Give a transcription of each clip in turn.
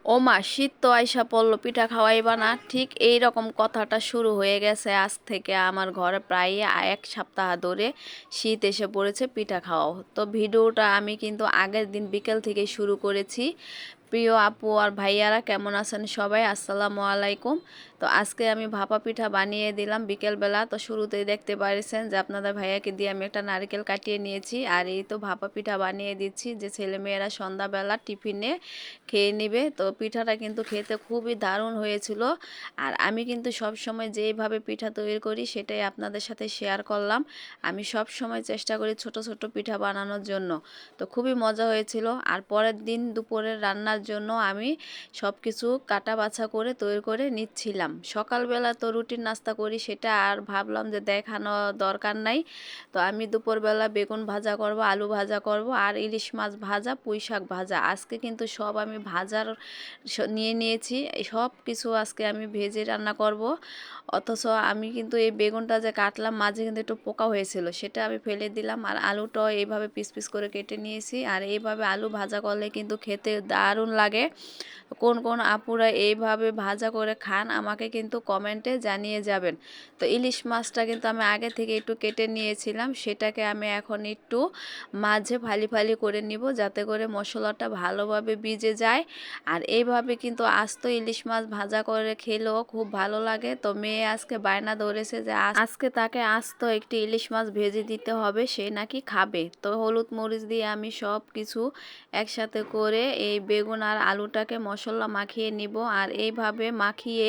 ও মা, শীত তো আইসা পড়লো, পিঠা খাওয়াইবা না? ঠিক এই রকম কথাটা শুরু হয়ে গেছে আজ থেকে। আমার ঘরে প্রায় 1 সপ্তাহ ধরে শীত এসে পড়েছে, পিঠা খাওয়াও। তো ভিডিওটা আমি কিন্তু আগের দিন বিকেল থেকে শুরু করেছি। প্রিয় আপু আর ভাইয়ারা কেমন আছেন সবাই? আসসালামু আলাইকুম। তো আজকে আমি ভাপা পিঠা বানিয়ে দিলাম বিকেলবেলা। তো শুরুতেই দেখতে পাচ্ছেন যে আপনাদের ভাইয়াকে দিয়ে আমি একটা নারকেল কাটিয়ে নিয়েছি, আর এই তো ভাপা পিঠা বানিয়ে দিচ্ছি যে ছেলেমেয়েরা সন্ধ্যাবেলা টিফিনে খেয়ে নেবে। তো পিঠাটা কিন্তু খেতে খুবই দারুণ হয়েছিল। আর আমি কিন্তু সব সময় যেইভাবে পিঠা তৈরি করি সেটাই আপনাদের সাথে শেয়ার করলাম। আমি সব সময় চেষ্টা করি ছোট ছোট পিঠা বানানোর জন্য। তো খুবই মজা হয়েছিল। আর পরের দিন দুপুরের রান্নার জন্য আমি সব কিছু কাটা বাছা করে তৈরি করে নিচ্ছিলাম। সকালবেলা তো রুটিন নাস্তা করি, সেটা আর ভাবলাম যে দেখানো দরকার নাই। তো আমি দুপুরবেলা বেগুন ভাজা করব, আলু ভাজা করব, আর ইলিশ মাছ ভাজা, পুঁই শাক ভাজা। আজকে কিন্তু সব আমি ভাজার নিয়ে নিয়েছি। এই সব কিছু আজকে আমি ভেজে রান্না করব। অথচ আমি কিন্তু এই বেগুনটা যে কাটলাম মাঝে কিন্তু একটু পোকা হয়েছিল, সেটা আমি ফেলে দিলাম। আর আলুটাও এইভাবে পিস পিস করে কেটে নিয়েছি। আর এইভাবে আলু ভাজা করলে কিন্তু খেতে দারুণ লাগে। কোন কোন আপুরা এইভাবে ভাজা করে খান আমাকে কিন্তু কমেন্টে জানিয়ে যাবেন। তো ইলিশ মাছটা কিন্তু আমি আগে থেকে একটু কেটে নিয়েছিলাম, সেটাকে আমি এখন একটু মাঝে ফালি ফালি করে নিব যাতে করে মশলাটা ভালোভাবে ভিজে যায়। আর এইভাবে কিন্তু আস্ত ইলিশ মাছ ভাজা করে খেলেও খুব ভালো লাগে। তো মেয়ে আজকে বায়না ধরেছে যে আজকে তাকে আস্ত একটি ইলিশ মাছ ভেজে দিতে হবে, সে নাকি খাবে। তো হলুদ মরিচ দিয়ে আমি সব কিছু একসাথে করে এই বেগুন আর আলুটাকে মশলা মাখিয়ে নিব। আর এইভাবে মাখিয়ে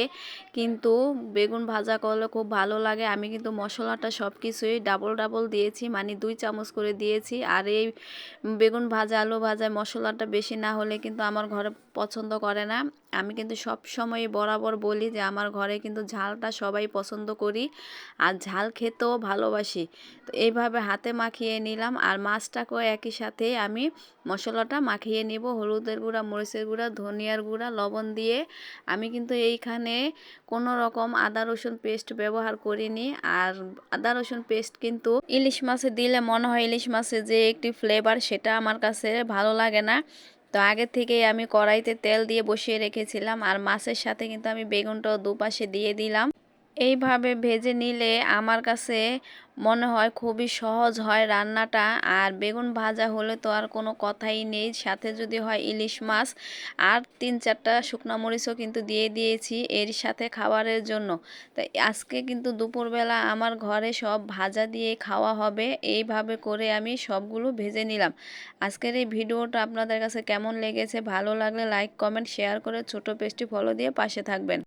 কিন্তু বেগুন ভাজা করলে খুব ভালো লাগে। আমি কিন্তু মশলাটা সব কিছুই ডাবল ডাবল দিয়েছি, মানে 2 চামচ করে দিয়েছি। আর এই বেগুন ভাজা আলু ভাজায় মশলাটা বেশি না হলে কিন্তু আমার ঘরে পছন্দ করে না। আমি কিন্তু সব সময় বরাবর বলি যে আমার ঘরে কিন্তু ঝালটা সবাই পছন্দ করি, আর ঝাল খেতেও ভালোবাসি। তো এইভাবে হাতে মাখিয়ে নিলাম। আর মাছটাকেও একই সাথে আমি মশলাটা মাখিয়ে নিব, হলুদের গুঁড়া, মরিচের গুঁড়া, ধনিয়ার গুঁড়া, লবণ দিয়ে। আমি কিন্তু এইখানে কোনো রকম আদা রসুন পেস্ট ব্যবহার করিনি। আর আদা রসুন পেস্ট কিন্তু ইলিশ মাছে দিলে মনে হয় ইলিশ মাছে যে একটি ফ্লেভার, সেটা আমার কাছে ভালো লাগে না। তো আগে থেকেই আমি কড়াইতে তেল দিয়ে বসিয়ে রেখেছিলাম। আর মাছের সাথে কিন্তু আমি বেগুনটাও দুপাশে দিয়ে দিলাম। এইভাবে ভেজে নিলে আমার কাছে মনে হয় খুবই সহজ হয় রান্নাটা। আর বেগুন ভাজা হলে তো আর কোনো কথাই নেই, সাথে যদি হয় ইলিশ মাছ। আর 3-4টা শুকনো মরিচও কিন্তু দিয়ে দিয়েছি এর সাথে খাবারের জন্য। তাই আজকে কিন্তু দুপুরবেলা আমার ঘরে সব ভাজা দিয়ে খাওয়া হবে। এইভাবে করে আমি সবগুলো ভেজে নিলাম। আজকের এই ভিডিওটা আপনাদের কাছে কেমন লেগেছে? ভালো লাগলে লাইক কমেন্ট শেয়ার করে ছোট পেজটি ফলো দিয়ে পাশে থাকবেন।